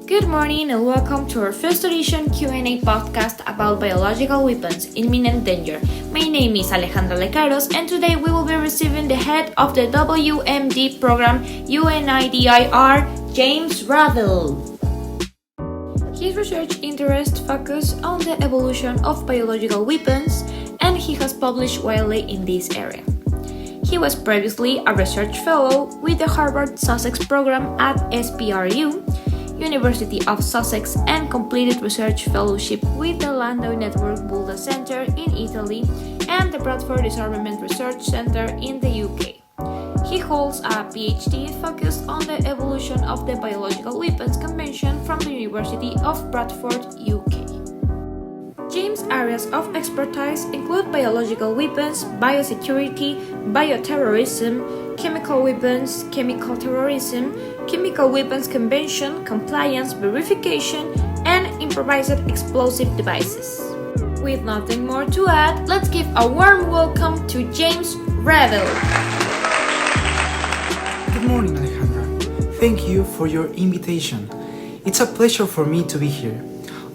Good morning and welcome to our first edition Q&A podcast about biological weapons in imminent danger. My name is Alejandra Lecaros and today we will be receiving the head of the WMD program UNIDIR, James Ravel. His research interests focus on the evolution of biological weapons and he has published widely in this area. He was previously a research fellow with the Harvard Sussex program at SPRU, University of Sussex, and completed research fellowship with the Landau Network Bulla Center in Italy and the Bradford Disarmament Research Center in the UK. He holds a PhD focused on the evolution of the Biological Weapons Convention from the University of Bradford, UK. James' areas of expertise include biological weapons, biosecurity, bioterrorism, chemical weapons, chemical terrorism, chemical weapons convention, compliance verification, and improvised explosive devices. With nothing more to add, let's give a warm welcome to James Ravel. Good morning, Alejandra. Thank you for your invitation. It's a pleasure for me to be here.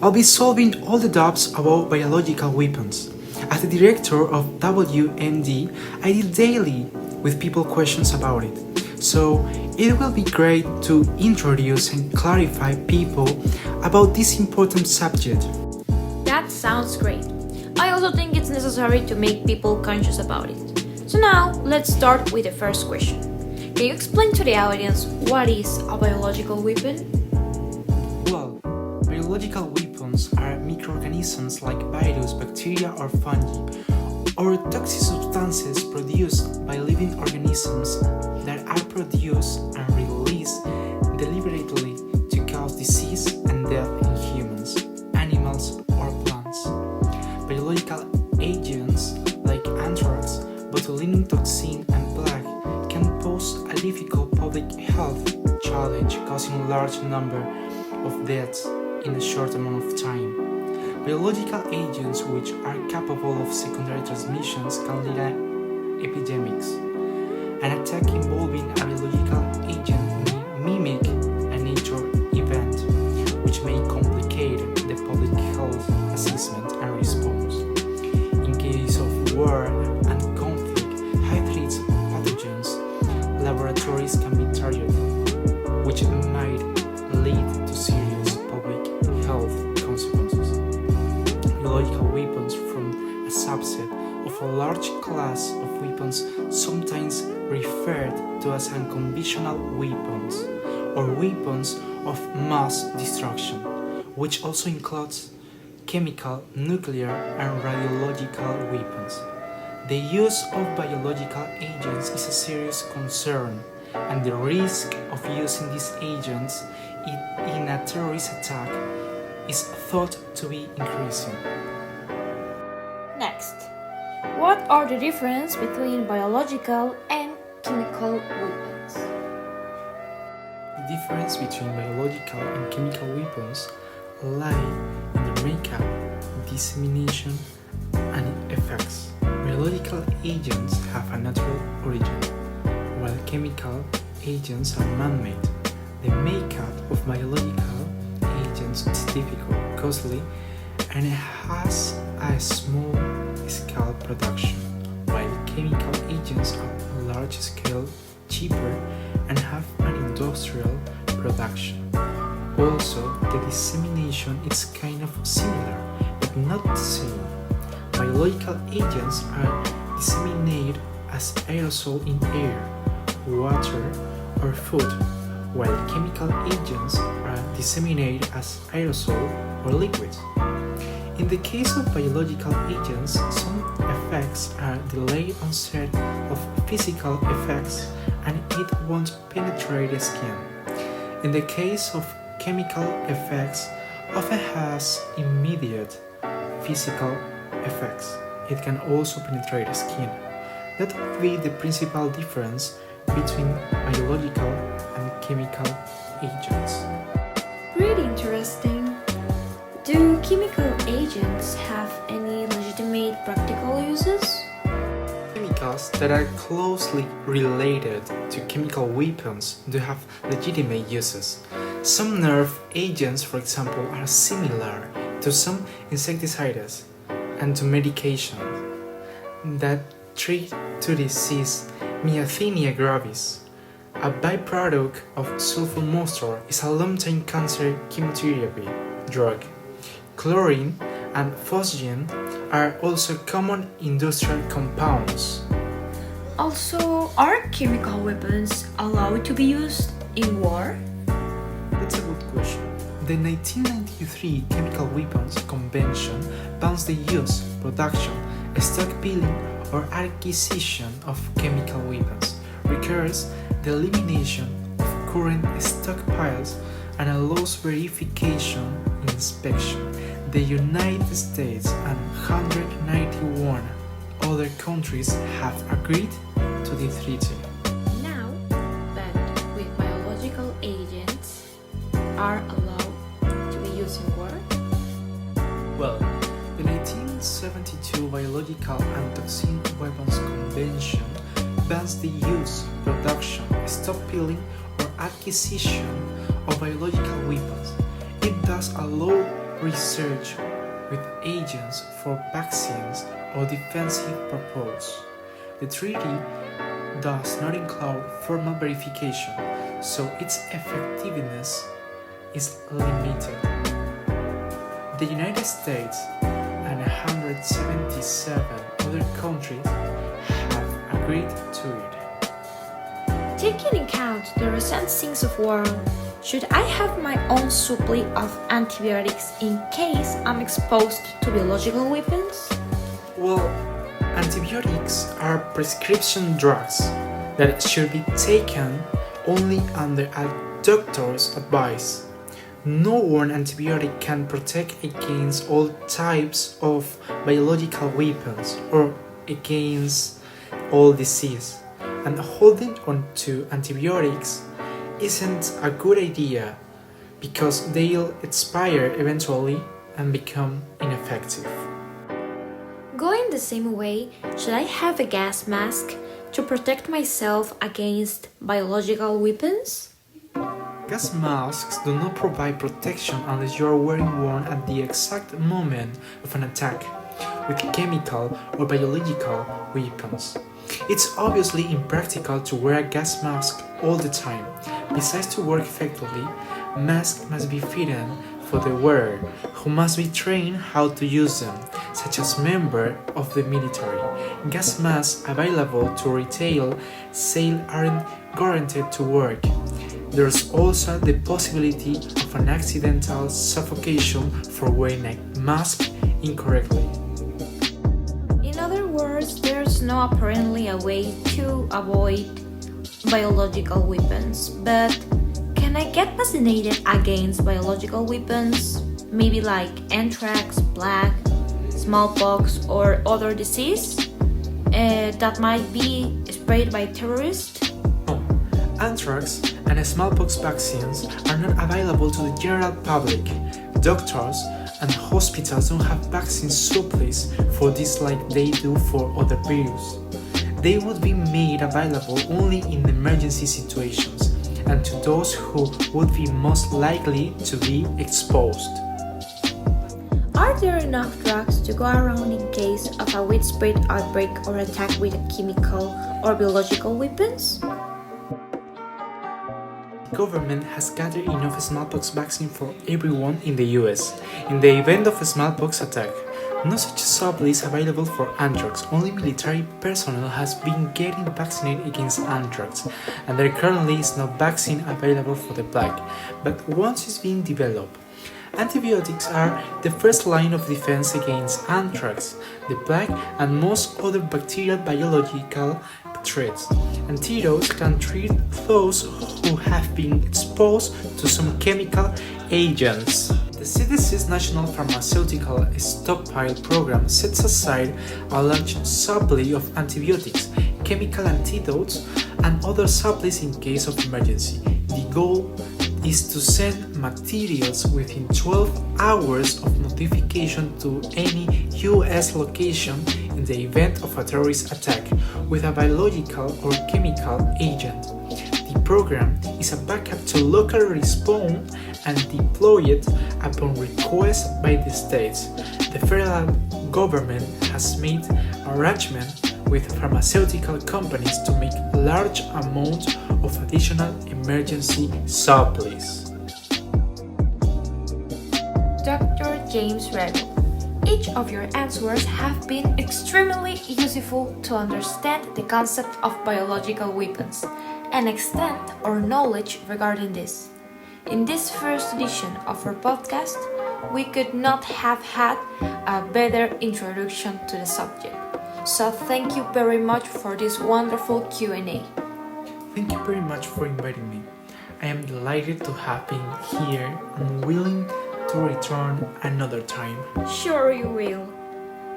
I'll be solving all the doubts about biological weapons. As the director of WMD, I deal daily with people questions about it. So it will be great to introduce and clarify people about this important subject. That sounds great. I also think it's necessary to make people conscious about it. So now, let's start with the first question. Can you explain to the audience what is a biological weapon? Well, biological weapons are microorganisms like virus, bacteria or fungi, or toxic substances produced by living organisms that are produced and released deliberately to cause disease and death in humans, animals, or plants. Biological agents like anthrax, botulinum toxin, and plague can pose a difficult public health challenge, causing a large number of deaths in a short amount of time. Biological agents which are capable of secondary transmissions can lead to epidemics. An attack involving a biological agent may mimic a nature event, which may complicate the public health assessment and response. In case of war and conflict, high-threat pathogens, laboratories can be targeted, which might lead to serious public health consequences. Biological weapons form a subset of a large class of weapons, sometimes referred to as unconventional weapons or weapons of mass destruction, which also includes chemical, nuclear, and radiological weapons. The use of biological agents is a serious concern, and the risk of using these agents in a terrorist attack is thought to be increasing. Next, what are the differences between biological and chemical weapons? The difference between biological and chemical weapons lie in their makeup, dissemination, and effects. Biological agents have a natural origin, while chemical agents are man-made. The makeup of biological agents is difficult, costly, and it has a small-scale production, while chemical agents are large-scale, cheaper, and have an industrial production. Also, the dissemination is kind of similar, but not the same. Biological agents are disseminated as aerosol in air, water, or food, while chemical agents are disseminated as aerosol or liquids. In the case of biological agents, some effects are delayed onset of physical effects and it won't penetrate the skin. In the case of chemical effects, often has immediate physical effects. It can also penetrate the skin. That would be the principal difference between biological and chemical agents. Pretty interesting. Do chemical agents have any legitimate practical uses? Chemicals that are closely related to chemical weapons do have legitimate uses. Some nerve agents, for example, are similar to some insecticides and to medications that treat to disease myasthenia gravis. A byproduct of sulfonylurea is a long-term cancer chemotherapy drug. Chlorine and phosgene are also common industrial compounds. Also, are chemical weapons allowed to be used in war? That's a good question. The 1993 Chemical Weapons Convention bans the use, production, stockpiling, or acquisition of chemical weapons, requires the elimination of current stockpiles, and allows verification and inspection. The United States and 191 other countries have agreed to the treaty. Now that with biological agents are allowed to be used in war? Well, the 1972 Biological and Toxic Weapons Convention bans the use, production, stockpiling, or acquisition of biological weapons. It does allow research with agents for vaccines or defensive purposes. The treaty does not include formal verification, so its effectiveness is limited. The United States and 177 other countries have agreed to it. Taking into account the recent scenes of war, should I have my own supply of antibiotics in case I'm exposed to biological weapons? Well, antibiotics are prescription drugs that should be taken only under a doctor's advice. No one antibiotic can protect against all types of biological weapons or against all disease, and holding on to antibiotics isn't a good idea because they'll expire eventually and become ineffective. Going the same way, should I have a gas mask to protect myself against biological weapons? Gas masks do not provide protection unless you are wearing one at the exact moment of an attack with chemical or biological weapons. It's obviously impractical to wear a gas mask all the time. Besides, to work effectively, masks must be fitted for the wearer, who must be trained how to use them, such as members of the military. Gas masks available to retail sale aren't guaranteed to work. There's also the possibility of an accidental suffocation for wearing a mask incorrectly. In other words, there's no apparently a way to avoid biological weapons, but can I get vaccinated against biological weapons? Maybe like anthrax, plague, smallpox, or other disease that might be spread by terrorists? No, anthrax and smallpox vaccines are not available to the general public. Doctors and hospitals don't have vaccine supplies for this like they do for other virus. They would be made available only in emergency situations and to those who would be most likely to be exposed. Are there enough drugs to go around in case of a widespread outbreak or attack with chemical or biological weapons? The government has gathered enough smallpox vaccine for everyone in the US. In the event of a smallpox attack, no such supply is available for anthrax. Only military personnel has been getting vaccinated against anthrax, and there currently is no vaccine available for the plague, but once it's being developed. Antibiotics are the first line of defense against anthrax, the plague, and most other bacterial biological threats. Antidotes can treat those who have been exposed to some chemical agents. The CDC's National Pharmaceutical Stockpile Program sets aside a large supply of antibiotics, chemical antidotes, and other supplies in case of emergency. The goal is to send materials within 12 hours of notification to any US location in the event of a terrorist attack with a biological or chemical agent. The program is a backup to locally respond and deploy it upon request by the states. The federal government has made arrangements with pharmaceutical companies to make large amounts of additional emergency supplies. Dr. James Revill, each of your answers have been extremely useful to understand the concept of biological weapons and extend our knowledge regarding this. In this first edition of our podcast, we could not have had a better introduction to the subject. So thank you very much for this wonderful Q&A. Thank you very much for inviting me. I am delighted to have been here and willing to return another time. Sure you will.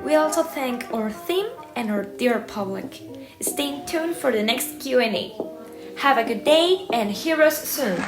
We also thank our theme and our dear public. Stay tuned for the next Q&A. Have a good day and hear us soon.